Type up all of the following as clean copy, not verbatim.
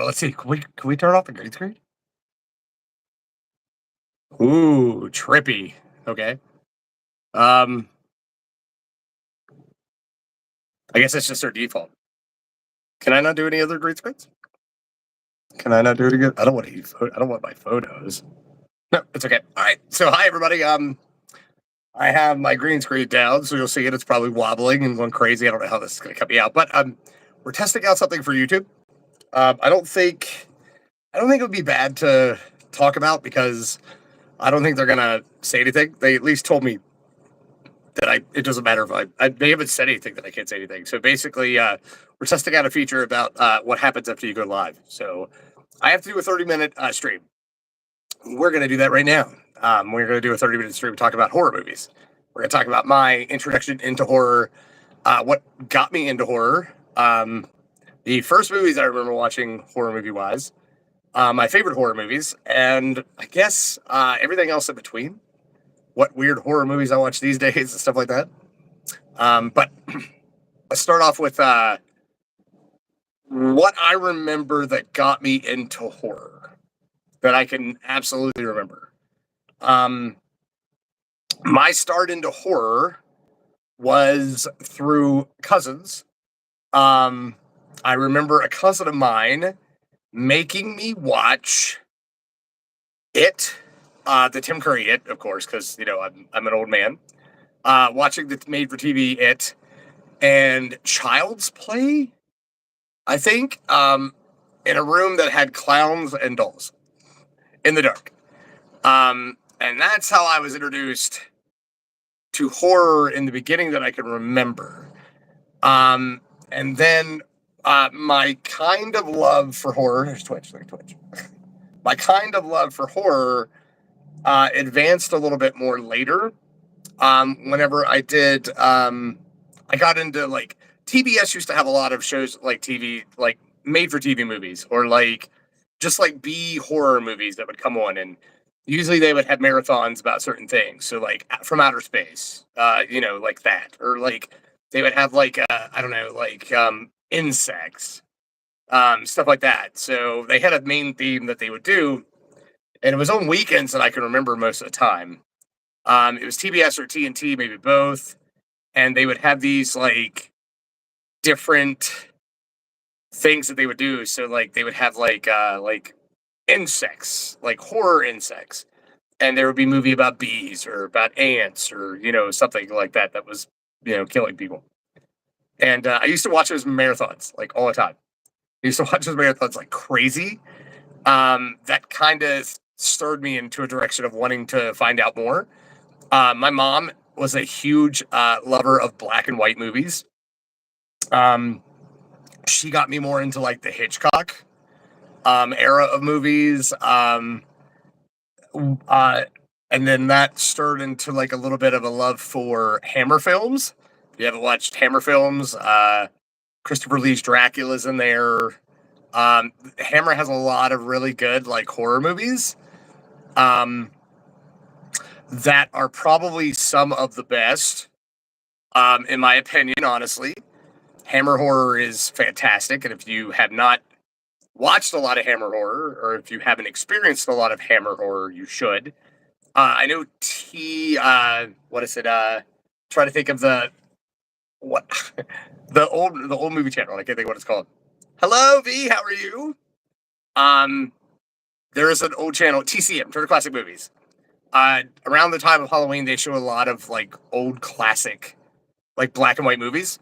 let's see. Can we turn off the green screen? Ooh, trippy. Okay. Um, I guess that's just our default. Can I not do any other green screens? Can I not do it again? I don't want to use. I don't want my photos. No, it's okay. All right. So hi everybody. I have my green screen down, so you'll see it. It's probably wobbling and going crazy. I don't know how this is going to cut me out, but we're testing out something for YouTube. I don't think it would be bad to talk about because I don't think they're gonna say anything. They at least told me that it doesn't matter if they haven't said anything that I can't say anything. So basically, we're testing out a feature about what happens after you go live. So I have to do a 30-minute stream. We're gonna do that right now. We're gonna do a 30-minute stream and talk about horror movies. We're gonna talk about my introduction into horror, what got me into horror, the first movies I remember watching horror movie wise, my favorite horror movies, and I guess everything else in between. What weird horror movies I watch these days and stuff like that. But let's start off with what I remember that got me into horror that I can absolutely remember. My start into horror was through cousins. I remember a cousin of mine making me watch It, the Tim Curry It, of course, because I'm an old man. Watching the made-for-TV It and Child's Play, I think, in a room that had clowns and dolls in the dark. And that's how I was introduced to horror in the beginning that I can remember. And then my kind of love for horror, there's Twitch. My kind of love for horror advanced a little bit more later. Whenever I did, I got into like TBS used to have a lot of shows like TV, like made for TV movies or like just like B horror movies that would come on, and usually they would have marathons about certain things. So like from outer space, like that, or like they would have like I don't know, like insects, stuff like that. So they had a main theme that they would do, and it was on weekends that I can remember most of the time. It was TBS or TNT, maybe both, and they would have these like different things that they would do. So like they would have like insects, like horror insects, and there would be a movie about bees or about ants or something like that that was killing people. And I used to watch those marathons like all the time. I used to watch those marathons like crazy. That kind of stirred me into a direction of wanting to find out more. My mom was a huge lover of black and white movies. She got me more into like the Hitchcock era of movies. And then that stirred into like a little bit of a love for Hammer films. If you haven't watched Hammer films, Christopher Lee's Dracula's in there. Hammer has a lot of really good like horror movies. That are probably some of the best, in my opinion, honestly. Hammer horror is fantastic, and if you have not watched a lot of Hammer horror, or if you haven't experienced a lot of Hammer horror, you should. I know what is it? Try to think of what the old movie channel. I can't think of what it's called. Hello, V. How are you? There is an old channel, TCM, Turner Classic Movies. Around the time of Halloween, they show a lot of like old classic, like black and white movies,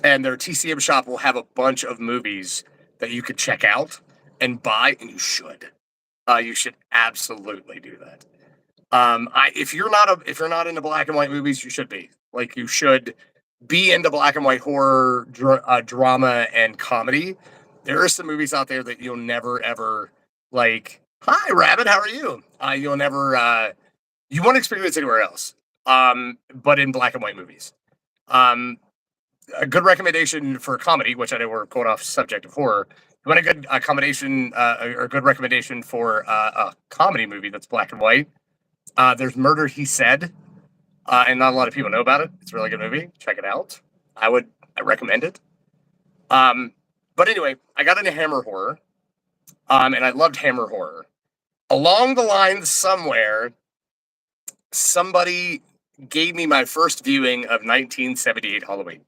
and their TCM shop will have a bunch of movies that you could check out and buy, and you should. You should absolutely do that. If you're not into black and white movies, you should be. Like you should be into black and white horror, drama, and comedy. There are some movies out there that you'll never ever like. Hi, Rabbit. How are you? You'll never. You won't experience anywhere else. But in black and white movies. A good recommendation for comedy, which I know we're going off subject of horror. You want a good accommodation or a good recommendation for a comedy movie that's black and white? There's Murder He Said, and not a lot of people know about it. It's a really good movie. Check it out. I recommend it. But anyway, I got into Hammer horror. And I loved Hammer horror. Along the line, somewhere, somebody gave me my first viewing of 1978 Halloween,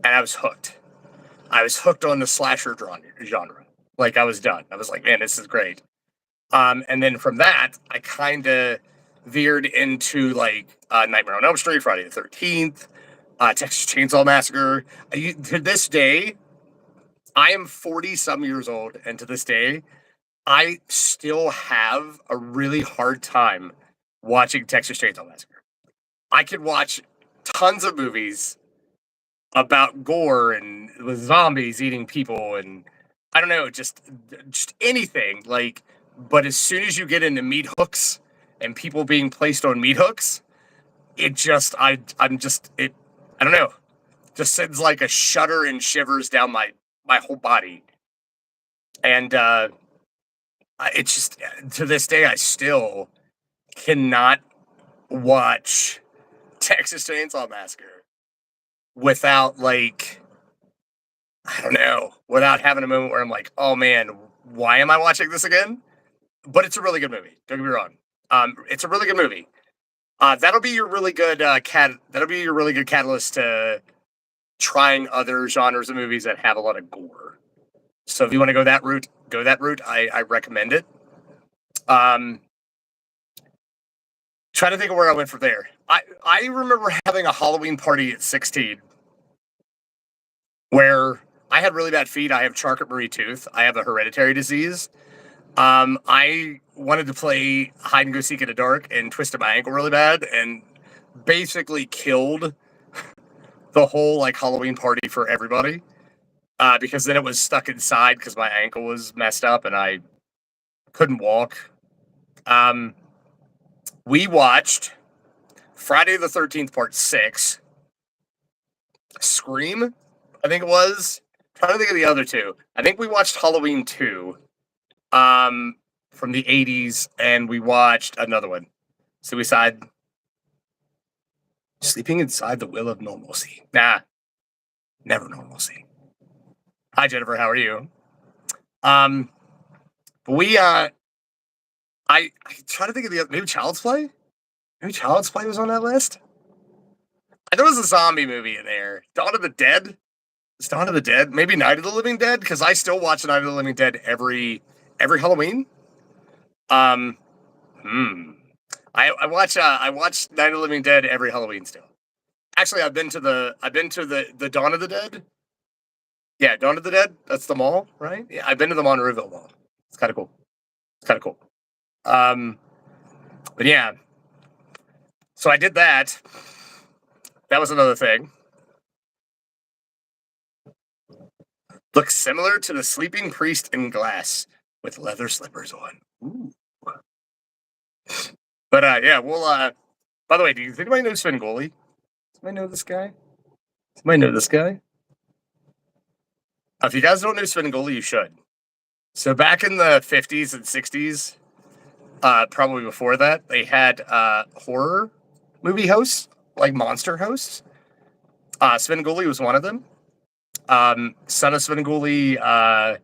and I was hooked. I was hooked on the slasher genre. Like, I was done. I was like, man, this is great. And then from that, I kind of veered into like Nightmare on Elm Street, Friday the 13th, Texas Chainsaw Massacre. To this day, I am 40 some years old, and to this day, I still have a really hard time watching Texas Chainsaw Massacre. I could watch tons of movies about gore and with zombies eating people and I don't know, just anything like. But as soon as you get into meat hooks and people being placed on meat hooks, it just I'm just it I don't know, just sends like a shudder and shivers down my whole body. And it's just to this day I still cannot watch Texas Chainsaw Massacre without like I don't know, without having a moment where I'm like, oh man, why am I watching this again? But it's a really good movie. Don't get me wrong. It's a really good movie. That'll be your really good That'll be your really good catalyst to trying other genres of movies that have a lot of gore. So if you want to go that route, go that route. I recommend it. Um, Trying to think of where I went from there. I remember having a Halloween party at 16 where I had really bad feet. I have Charcot-Marie tooth. I have a hereditary disease. I wanted to play hide and go seek in the dark and twisted my ankle really bad and basically killed the whole like Halloween party for everybody. Because then it was stuck inside because my ankle was messed up and I couldn't walk. Um, we watched Friday the 13th Part 6, Scream, I think it was. I'm trying to think of the other two. I think we watched Halloween 2 from the 80s, and we watched another one, Suicide. Sleeping Inside the Will of Normalcy. Nah, never normalcy. Hi, Jennifer. How are you? Um, but I try to think of the other, maybe Child's Play? Maybe Child's Play was on that list? There was a zombie movie in there. Dawn of the Dead? It's Dawn of the Dead? Maybe Night of the Living Dead? Because I still watch Night of the Living Dead every Halloween. Um, hmm. I watch Night of the Living Dead every Halloween still. Actually, I've been to the Dawn of the Dead. Yeah, Dawn of the Dead. That's the mall, right? Yeah, I've been to the Monroeville Mall. It's kind of cool. It's kind of cool. Um, but yeah, so I did that. That was another thing. Looks similar to the sleeping priest in glass with leather slippers on. Ooh. But yeah, we'll by the way, do you think anybody knows Svengoolie? Does anybody know this guy? Does anybody know this guy? If you guys don't know Svengoolie, you should. So back in the 50s and 60s, probably before that, they had horror movie hosts, like monster hosts. Svengoolie was one of them. Son of Svengoolie,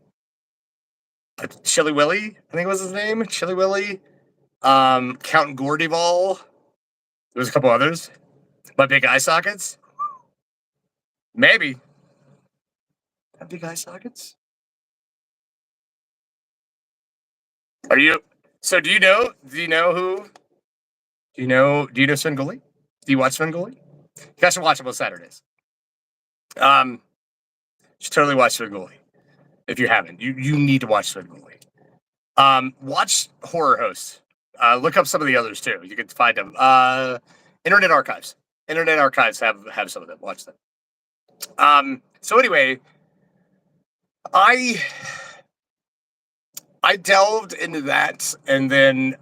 Chili Willy, I think was his name. Chili Willy. Count Gordyval. There was a couple others. But big eye sockets? Maybe. Have big eye sockets? Are you so do you know who do you know Svengoolie? Do you watch Svengoolie? You guys should watch him on Saturdays. Um you should totally watch Svengoolie. If you haven't. You need to watch Svengoolie. Watch horror hosts. Look up some of the others too. You can find them. Internet Archives. Internet Archives have some of them. Watch them. So anyway, I delved into that, and then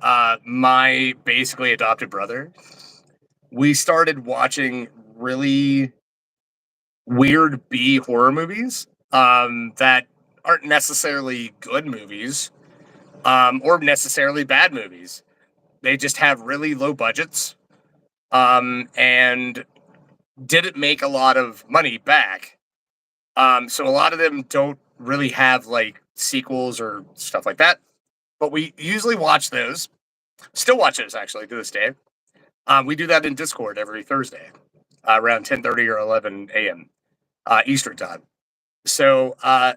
my basically adopted brother, we started watching really weird B horror movies that aren't necessarily good movies or necessarily bad movies. They just have really low budgets and didn't make a lot of money back. So a lot of them don't really have like sequels or stuff like that. But we usually watch those. Still watch those actually to this day. We do that in Discord every Thursday, around 10:30 or 11 a.m. Eastern time. So I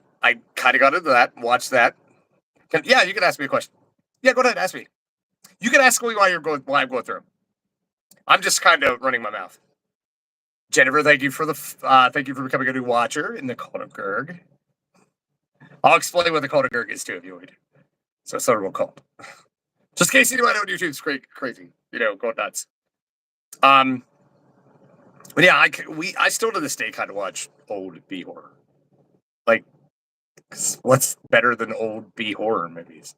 kind of got into that, watched that. Yeah, you can ask me a question. Yeah, go ahead, ask me. You can ask me why I'm going through. I'm just kind of running my mouth. Jennifer, thank you for becoming a new watcher in the Cult of Gerg. I'll explain what the Cult of Gerg is too if you want me to. So it's sort of a cult. Just in case anybody on YouTube's crazy, going nuts. But yeah, I still to this day kind of watch old B horror. Like, what's better than old B horror movies?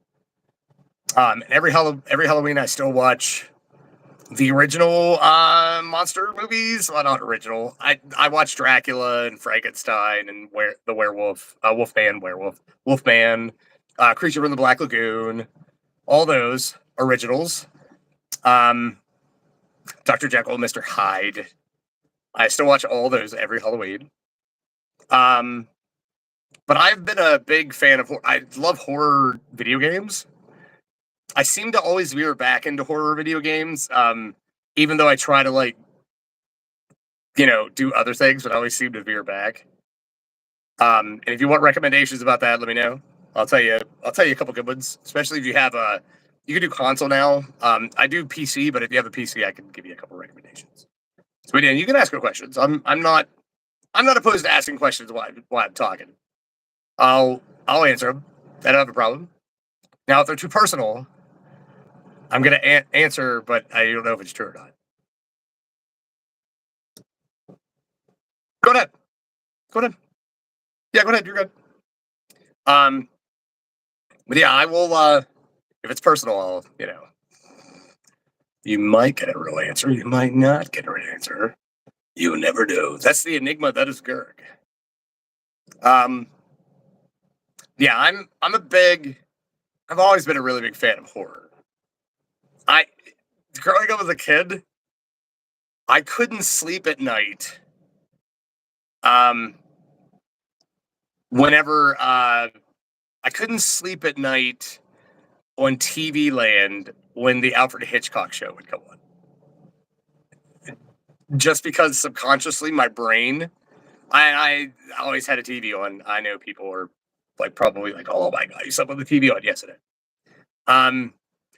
Every Halloween I still watch the original monster movies. Well, not original. I watch Dracula and Frankenstein and the werewolf, Wolfman, Creature from the Black Lagoon, all those originals. Dr. Jekyll, Mr. Hyde. I still watch all those every Halloween. But I've been a big fan of horror. I love horror video games. I seem to always veer back into horror video games, even though I try to do other things, but I always seem to veer back. And if you want recommendations about that, let me know. I'll tell you a couple good ones, especially if you have you can do console now. I do PC, but if you have a PC, I can give you a couple recommendations. So again, you can ask me questions. I'm not opposed to asking questions while I'm talking. I'll answer them. I don't have a problem. Now, if they're too personal, I'm going to answer, but I don't know if it's true or not. Go ahead. Yeah, go ahead. You're good. But yeah, I will. If it's personal, I'll. You might get a real answer. You might not get a real answer. You never know. That's the enigma that is Gerg. Yeah, I've always been a really big fan of horror. Growing up as a kid, I couldn't sleep at night. Whenever I couldn't sleep at night on TV Land when the Alfred Hitchcock show would come on. Just because subconsciously my brain, I always had a TV on. I know people are probably oh my god, you slept with the TV on yesterday.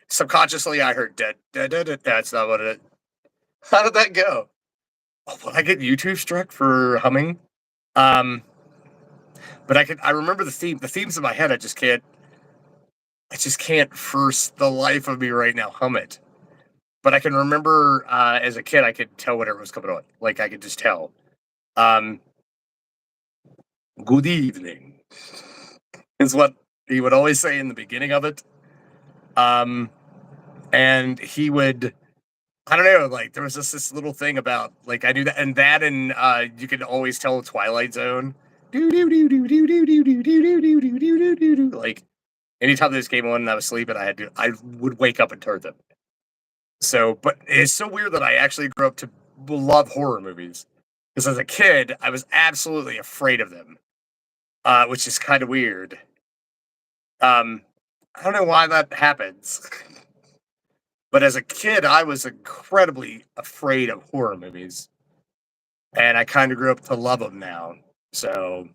Subconsciously I heard dead. That's not what it is. How did that go? Oh, will I get YouTube struck for humming? But I remember the theme. The themes in my head. I just can't for the life of me right now hum it. But I can remember as a kid, I could tell whatever was coming on. I could just tell. Good evening is what he would always say in the beginning of it. And he would, I don't know, there was just this little thing about I knew that, and you could always tell Twilight Zone. Anytime those came on and I was sleeping, I would wake up and turn them. So, but it's so weird that I actually grew up to love horror movies. Because as a kid, I was absolutely afraid of them, which is kind of weird. I don't know why that happens. But as a kid, I was incredibly afraid of horror movies. And I kind of grew up to love them now. So,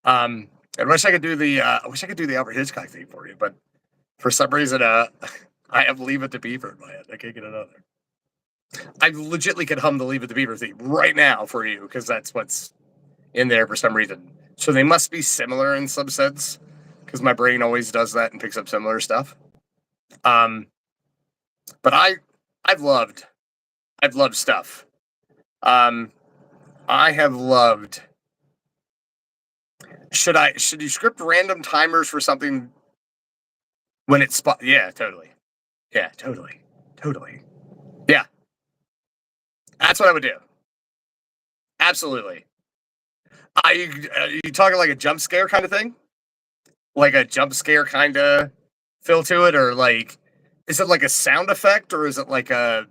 I wish I could do the Alfred Hitchcock thing for you, but for some reason, I have Leave It to Beaver in my head. I can't get another. I legitimately could hum the Leave It to Beaver theme right now for you because that's what's in there for some reason. So they must be similar in some sense because my brain always does that and picks up similar stuff. But I've loved stuff. I have loved. Should you script random timers for something when it's spot? Yeah, totally. Yeah, totally. Yeah, that's what I would do. Absolutely. Are you talking like a jump scare kind of thing? Like a jump scare kind of feel to it, or is it like a sound effect, or is it like a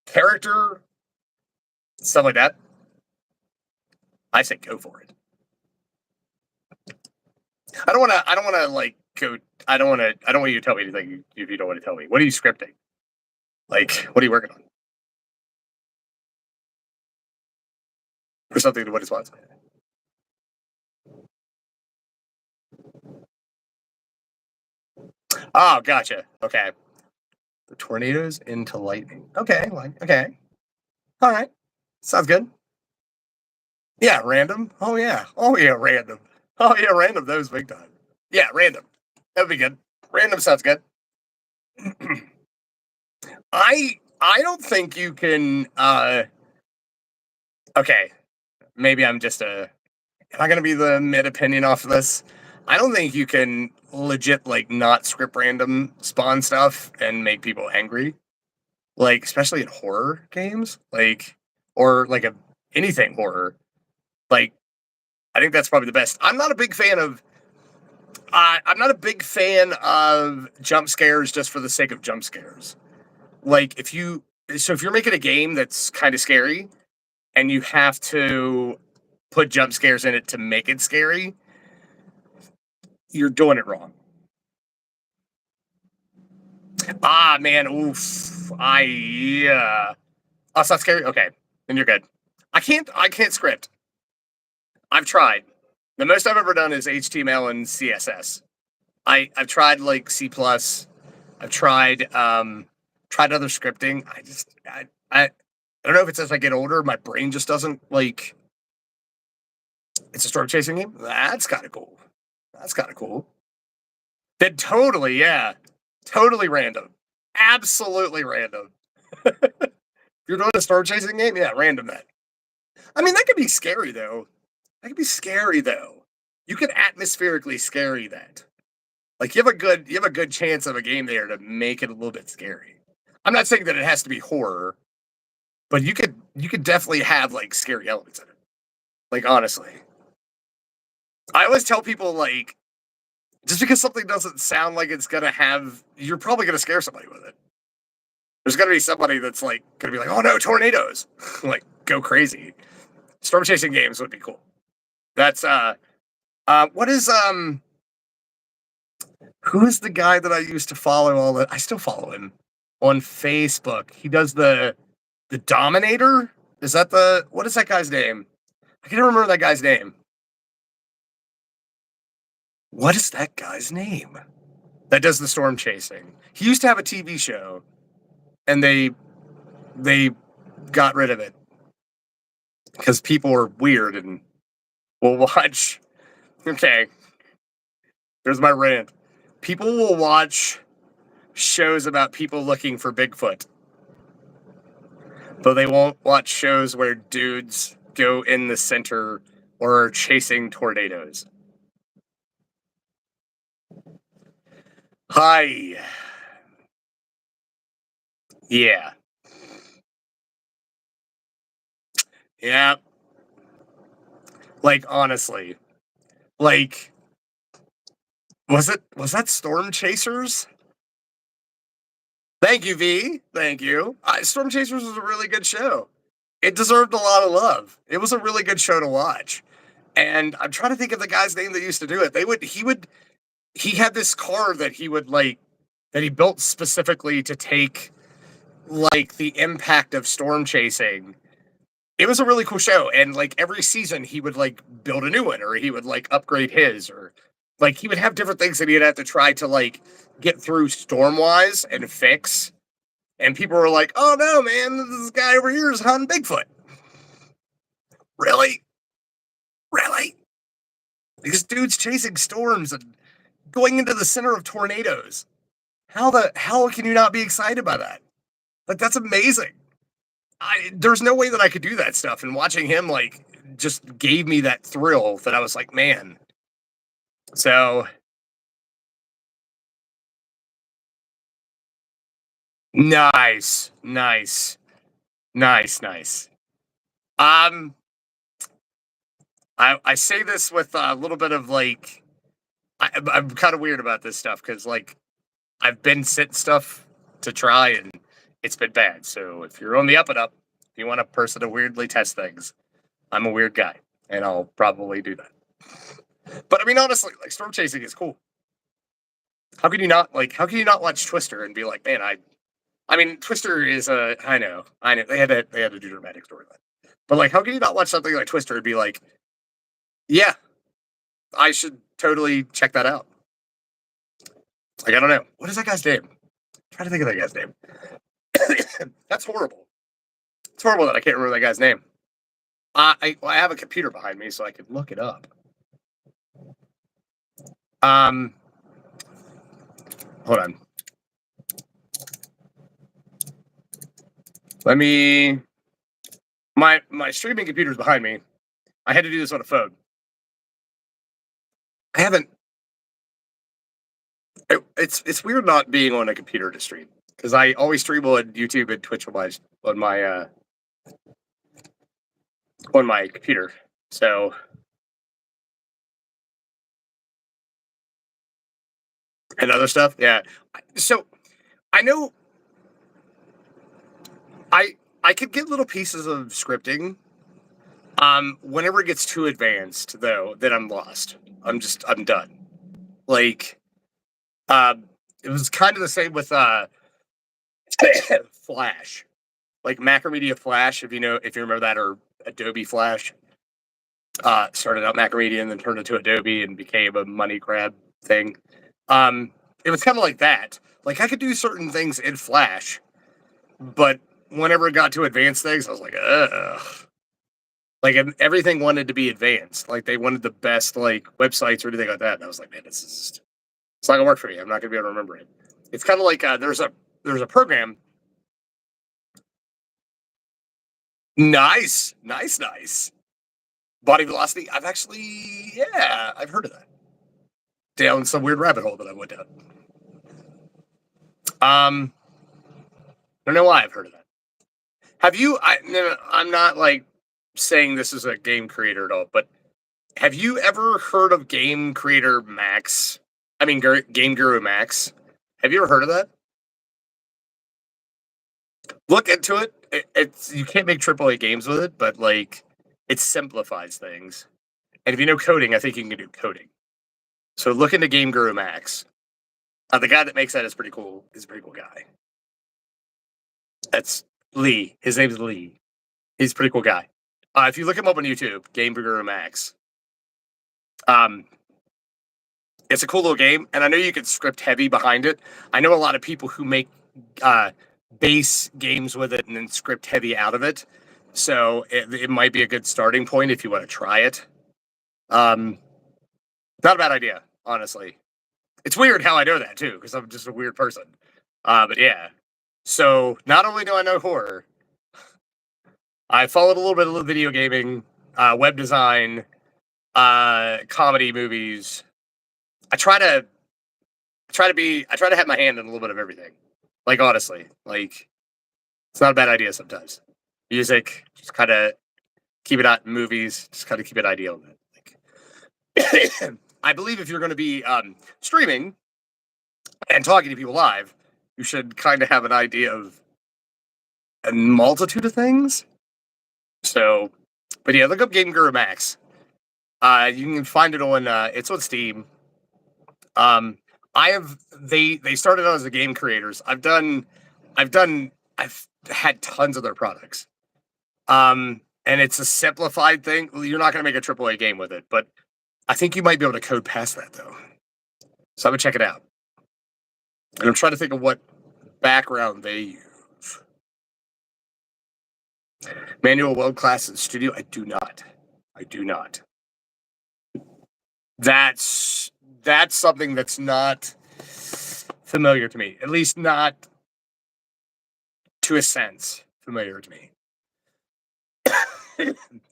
character, stuff like that? I say go for it. I don't want to. I don't want to like go. I don't want to. I don't want you to tell me anything if you don't want to tell me. What are you scripting? Like, what are you working on? Or something to what is what's. Oh, gotcha. Okay. The tornadoes into lightning. Okay. Like, okay. All right. Sounds good. Yeah. Random. Oh yeah. Oh yeah. Random. Oh yeah. Random. That was big time. Yeah. Random. That would be good. Random sounds good. I don't think you can. Okay. Maybe I'm just a am I gonna be the mid opinion off of this? I don't think you can legit like not script random spawn stuff and make people angry. Like especially in horror games, like or like a anything horror. Like I think that's probably the best. I'm not a big fan of jump scares just for the sake of jump scares. Like if you're making a game that's kind of scary and you have to put jump scares in it to make it scary, you're doing it wrong. Ah, man, oof. Yeah. Oh, it's not scary. Okay, then you're good. I can't script. I've tried. The most I've ever done is HTML and CSS. I've tried like C plus. I've tried other scripting. I don't know if it's as I get older, my brain just doesn't like. It's a storm chasing game. That's kind of cool. That's kind of cool. Then totally, yeah, totally random, absolutely random. You're doing a storm chasing game, yeah, random that. I mean, that could be scary though. That could be scary though. You could atmospherically scary that. Like you have a good chance of a game there to make it a little bit scary. I'm not saying that it has to be horror, but you could definitely have like scary elements in it. Like honestly. I always tell people like just because something doesn't sound like it's gonna have you're probably gonna scare somebody with it. There's gonna be somebody that's like gonna be like, oh no, tornadoes. Like go crazy. Storm chasing games would be cool. That's what is who is the guy that I used to follow all the I still follow him on Facebook. He does the Dominator? Is that the what is that guy's name? I can't remember that guy's name. What is that guy's name? That does the storm chasing. He used to have a TV show and they got rid of it because people are weird and will watch. Okay, here's my rant. People will watch shows about people looking for Bigfoot, but they won't watch shows where dudes go in the center or are chasing tornadoes. Hi. Yeah. Yeah. Like honestly. Like was that Storm Chasers? Thank you, V. Thank you. Storm Chasers was a really good show. It deserved a lot of love. It was a really good show to watch. And I'm trying to think of the guy's name that used to do it. He had this car that he would like that he built specifically to take like the impact of storm chasing. It was a really cool show. And like every season he would like build a new one or he would like upgrade his or like he would have different things that he'd have to try to like get through storm wise and fix. And people were like, oh no, man, this guy over here is hunting Bigfoot. Really? Really? This dude's chasing storms and going into the center of tornadoes. How the hell can you not be excited by that? Like that's amazing. There's no way that I could do that stuff. And watching him like just gave me that thrill that I was like, man. So nice, nice, nice, nice. Um, I say this with a little bit of like I'm kind of weird about this stuff because like I've been sent stuff to try and it's been bad. So if you're on the up and up, if you want a person to weirdly test things, I'm a weird guy and I'll probably do that. But I mean, honestly, like storm chasing is cool. How can you not like? How can you not watch Twister and be like, man, I mean, Twister is a. I know they had to do dramatic storyline, but like, how can you not watch something like Twister and be like, yeah, I should totally check that out. Like, I don't know, what is that guy's name? I'm trying to think of that guy's name. That's horrible. It's horrible that I can't remember that guy's name. I have a computer behind me, so I could look it up. Um, hold on. Let me. My streaming computer's behind me. I had to do this on a phone. I haven't. It's weird not being on a computer to stream because I always stream on YouTube and Twitch on my computer. So and other stuff, yeah. So I know I could get little pieces of scripting. Whenever it gets too advanced, though, then I'm lost. I'm done. Like, it was kind of the same with Flash, like Macromedia Flash. If you remember that, or Adobe Flash. Started out Macromedia and then turned into Adobe and became a money grab thing. Um, it was kind of like that. Like I could do certain things in Flash, but whenever it got to advanced things, I was like, ugh. Like everything wanted to be advanced. Like they wanted the best like websites or anything like that. And I was like, man, it's not gonna work for me. I'm not gonna be able to remember it. It's kind of like there's a program. Nice, nice, nice. Body velocity. I've heard of that. Down some weird rabbit hole that I went down. I don't know why I've heard of that. Have you? No, I'm not like saying this is a game creator at all, but have you ever heard of Game Creator Max? I mean, Game Guru Max. Have you ever heard of that? Look into it. It's you can't make AAA games with it, but like it simplifies things. And if you know coding, I think you can do coding. So look into Game Guru Max. The guy that makes that is pretty cool. He's a pretty cool guy. That's Lee. His name's Lee. He's a pretty cool guy. If you look him up on YouTube, Game Guru Max. Um, it's a cool little game, and I know you can script heavy behind it. I know a lot of people who make uh, base games with it and then script heavy out of it. So it might be a good starting point if you want to try it. Um, Not a bad idea, honestly. It's weird how I know that too, because I'm just a weird person. But yeah. So not only do I know horror, I followed a little bit of video gaming, web design, comedy movies. I try to have my hand in a little bit of everything. Like honestly, like it's not a bad idea sometimes. Music, just kind of keep it out. Movies, just kind of keep it ideal. Like, I believe if you're going to be streaming and talking to people live, you should kind of have an idea of a multitude of things. So, but yeah, look up Game Guru Max. You can find it on it's on Steam. Um, they started out as the game creators. I've had tons of their products. And it's a simplified thing. You're not going to make a AAA game with it, but I think you might be able to code past that though. So I'm gonna check it out. And I'm trying to think of what background they use. Manual World Class in Studio. I do not. I do not. That's that's something that's not familiar to me. At least not to a sense familiar to me.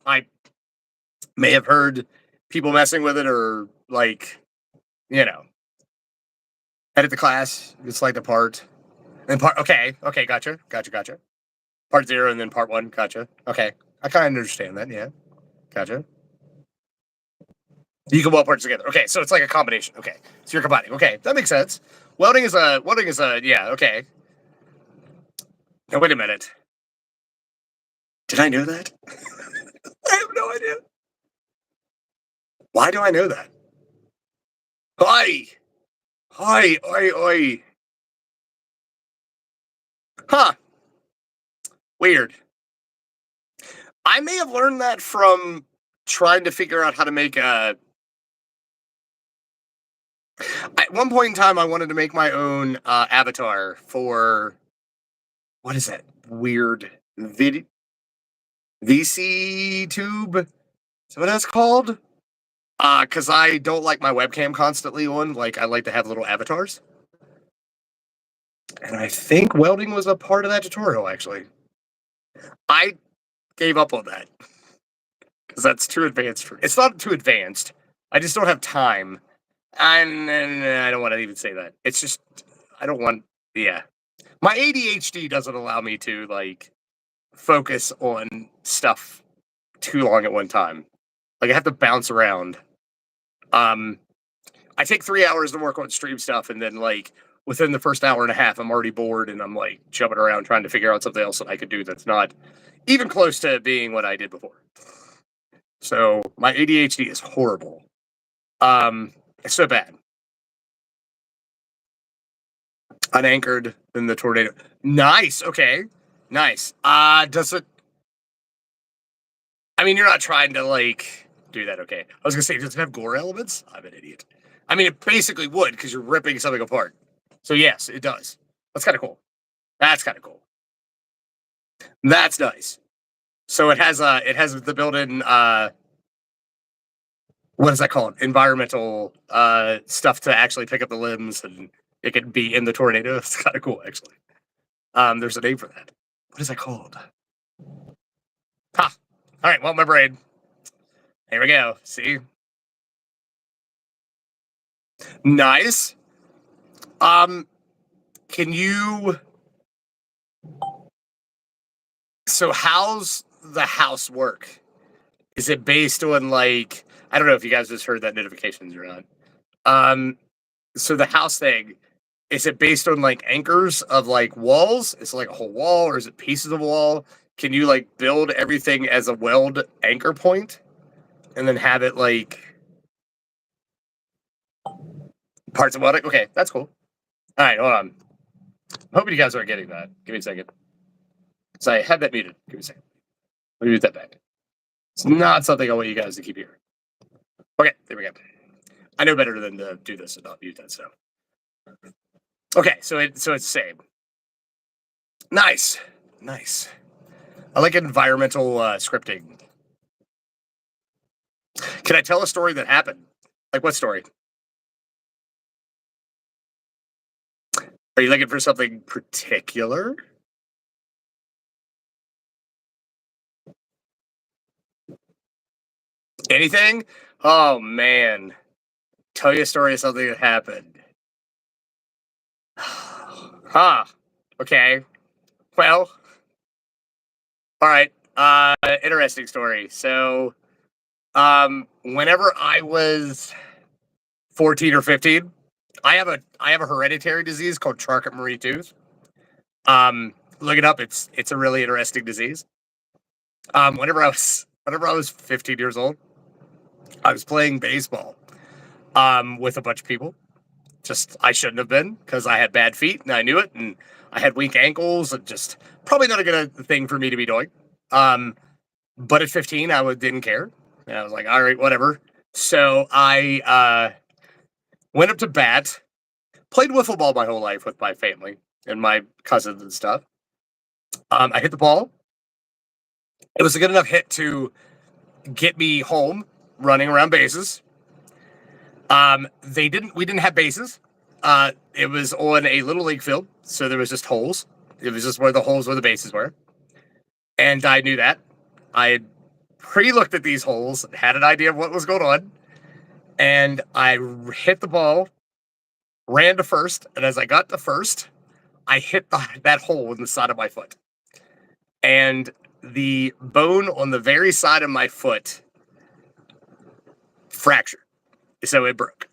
I may have heard people messing with it or like, you know, edit the class, select a part. And part okay, gotcha. Part 0 and then part 1, gotcha. Okay. I kind of understand that, yeah. Gotcha. You can weld parts together. Okay, so it's like a combination. Okay. So you're combining. Okay, that makes sense. Welding is a yeah, okay. Now wait a minute. Did I know that? I have no idea. Why do I know that? Hi. Hi. Oi. Oi. Huh. Weird. I may have learned that from trying to figure out how to make a. At one point in time, I wanted to make my own avatar for what is that weird VC tube? Is that what that's called? Because I don't like my webcam constantly on. Like I like to have little avatars, and I think welding was a part of that tutorial. Actually, I gave up on that because that's too advanced for. It's not too advanced. I just don't have time. And I don't want to even say that. It's just I don't want. Yeah, my ADHD doesn't allow me to like focus on stuff too long at one time. Like I have to bounce around. Um, I take 3 hours to work on stream stuff, and then like within the first hour and a half, I'm already bored, and I'm like jumping around trying to figure out something else that I could do that's not even close to being what I did before. So my ADHD is horrible. It's so bad. Unanchored in the tornado. Nice. Okay. Nice. Does it? I mean, you're not trying to like do that. Okay. I was gonna say, does it have gore elements? I'm an idiot. I mean, it basically would because you're ripping something apart. So yes, it does. That's kind of cool. That's kind of cool. That's nice. So it has the built-in what is that called? Environmental stuff to actually pick up the limbs and it could be in the tornado. It's kind of cool actually. There's a name for that. What is that called? Ha. All right, well my brain. Here we go. See? Nice. Um can you so how's the house work? Is it based on like I don't know if you guys just heard that notifications or not. Um so the house thing, is it based on like anchors of like walls? Is it like a whole wall or is it pieces of a wall? Can you like build everything as a weld anchor point and then have it like parts of welding? Okay, that's cool. All right, hold on. I'm hoping you guys are getting that. Give me a second. So I had that muted. Give me a second. Let me mute that back. It's not something I want you guys to keep hearing. Okay, there we go. I know better than to do this and not mute that stuff. Okay, so it's the same. Nice, nice. I like environmental scripting. Can I tell a story that happened? Like what story? Are you looking for something particular? Anything? Oh man. Tell you a story of something that happened. Huh. Okay. Well, all right. Interesting story. So, whenever I was 14 or 15, I have a hereditary disease called Charcot-Marie Tooth. Look it up. It's a really interesting disease. Whenever I was 15 years old, I was playing baseball with a bunch of people. Just I shouldn't have been because I had bad feet and I knew it, and I had weak ankles and just probably not a good thing for me to be doing. Um, but at 15, didn't care, and I was like, all right, whatever. So I went up to bat, played wiffle ball my whole life with my family and my cousins and stuff. I hit the ball. It was a good enough hit to get me home, running around bases. We didn't have bases. It was on a little league field, so there was just holes. It was just where the holes where the bases were, and I knew that. I had pre-looked at these holes, had an idea of what was going on, and I hit the ball, ran to first, and as I got to first, I hit that hole in the side of my foot, and the bone on the very side of my foot fractured, so it broke,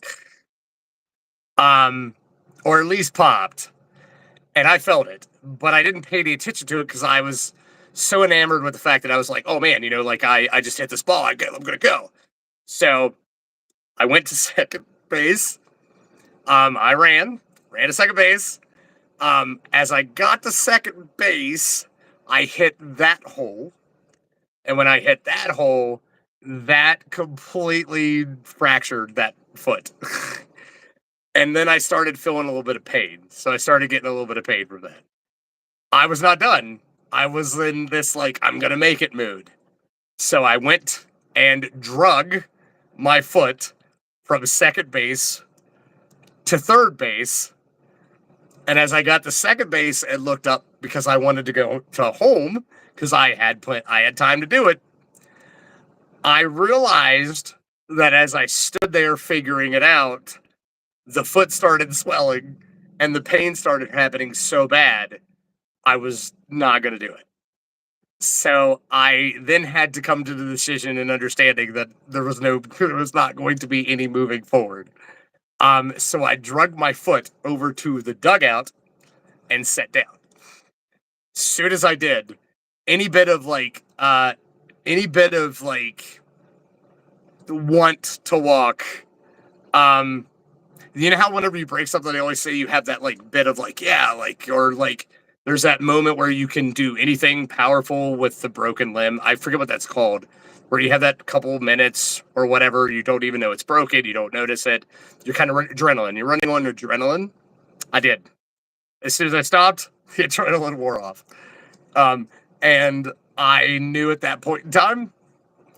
or at least popped. And I felt it, but I didn't pay any attention to it because I was so enamored with the fact that I was like, oh man, like I just hit this ball. I'm gonna go. So I went to second base I ran to second base. As I got to second base, I hit that hole. And when I hit that hole, that completely fractured that foot. And then I started feeling a little bit of pain. So I started getting a little bit of pain from that. I was not done. I was in this, like, I'm going to make it mood. So I went and drug my foot from second base to third base. And as I got to second base and looked up because I wanted to go to home because I had time to do it, I realized that as I stood there figuring it out, the foot started swelling and the pain started happening so bad, I was not going to do it. So I then had to come to the decision and understanding that there was not going to be any moving forward. So I drug my foot over to the dugout and sat down. As soon as I did, any bit of want to walk, you know how whenever you break something, they always say you have that like bit of like, yeah, like, or like there's that moment where you can do anything powerful with the broken limb. I forget what that's called, where you have that couple minutes or whatever. You don't even know it's broken. You don't notice it. You're kind of adrenaline. You're running on adrenaline. I did. As soon as I stopped, the adrenaline wore off. And I knew at that point in time,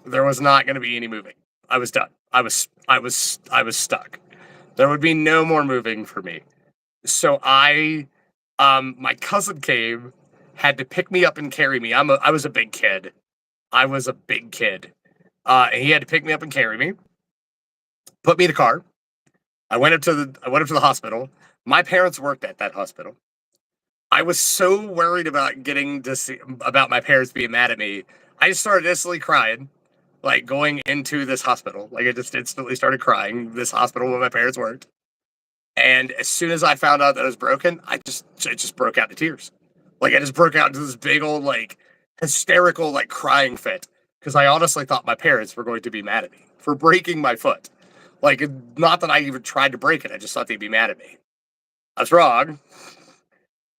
there was not going to be any moving. I was done. I was stuck. There would be no more moving for me. So my cousin came, had to pick me up and carry me. I was a big kid. And he had to pick me up and carry me, put me in a car. I went up to the hospital. My parents worked at that hospital. I was so worried about about my parents being mad at me. I just started instantly crying, like going into this hospital. Like I just instantly started crying. This hospital where my parents worked. And as soon as I found out that it was broken, I just broke out into tears. Like I just broke out into this big old like hysterical like crying fit because I honestly thought my parents were going to be mad at me for breaking my foot. Like not that I even tried to break it, I just thought they'd be mad at me. I was wrong.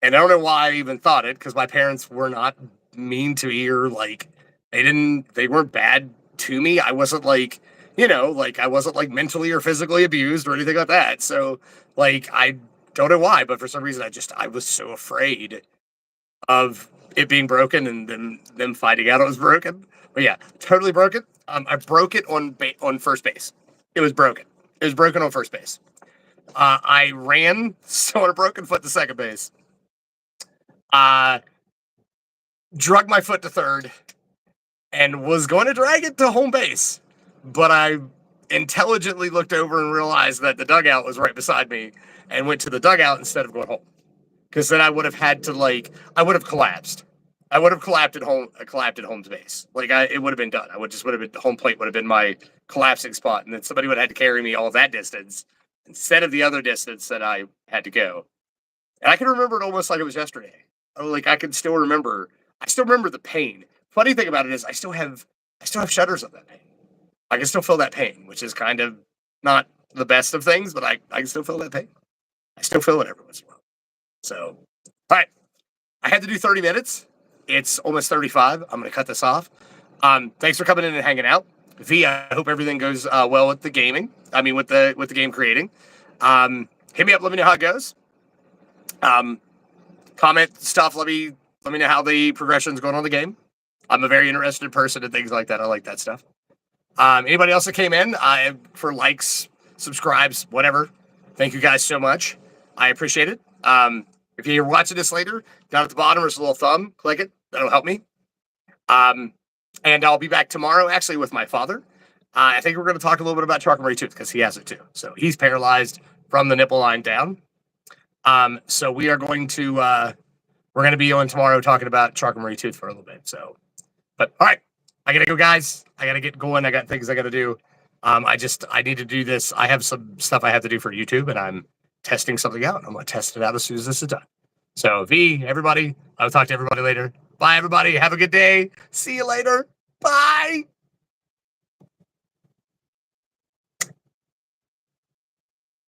And I don't know why I even thought it, because my parents were not mean to me or like they weren't bad to me. I wasn't like, I wasn't like mentally or physically abused or anything like that. So like I don't know why, but for some reason I was so afraid of it being broken and them finding out it was broken. But yeah, totally broken. I broke it on first base. It was broken. It was broken on first base. I ran so on a broken foot to second base. Drug my foot to third and was going to drag it to home base, but I intelligently looked over and realized that the dugout was right beside me and went to the dugout instead of going home. Because then I would have had to I would have collapsed. I would have collapsed at home base. It would have been done. The home plate would have been my collapsing spot. And then somebody would have had to carry me all that distance instead of the other distance that I had to go. And I can remember it almost like it was yesterday. I can still remember. I still remember the pain. Funny thing about it is I still have shudders of that pain. I can still feel that pain, which is kind of not the best of things, but I can still feel that pain. I still feel it every once in a while. So, all right. I had to do 30 minutes. It's almost 35. I'm going to cut this off. Thanks for coming in and hanging out. V, I hope everything goes well with the gaming. I mean, with the game creating. Hit me up. Let me know how it goes. Comment stuff. Let me know how the progression's going on the game. I'm a very interested person in things like that. I like that stuff. Anybody else that came in for likes, subscribes, whatever. Thank you guys so much. I appreciate it. If you're watching this later, down at the bottom there's a little thumb. Click it. That'll help me. And I'll be back tomorrow actually with my father. I think we're going to talk a little bit about Chalk and Marie Tooth because he has it too. So he's paralyzed from the nipple line down. So we're going to be on tomorrow talking about Chalk and Marie Tooth for a little bit. So, but all right, I gotta go, guys. I gotta get going. I got things I gotta do. I need to do this. I have some stuff I have to do for YouTube, and I'm testing something out. I'm gonna test it out as soon as this is done. So, V, everybody, I'll talk to everybody later. Bye, everybody. Have a good day. See you later. Bye.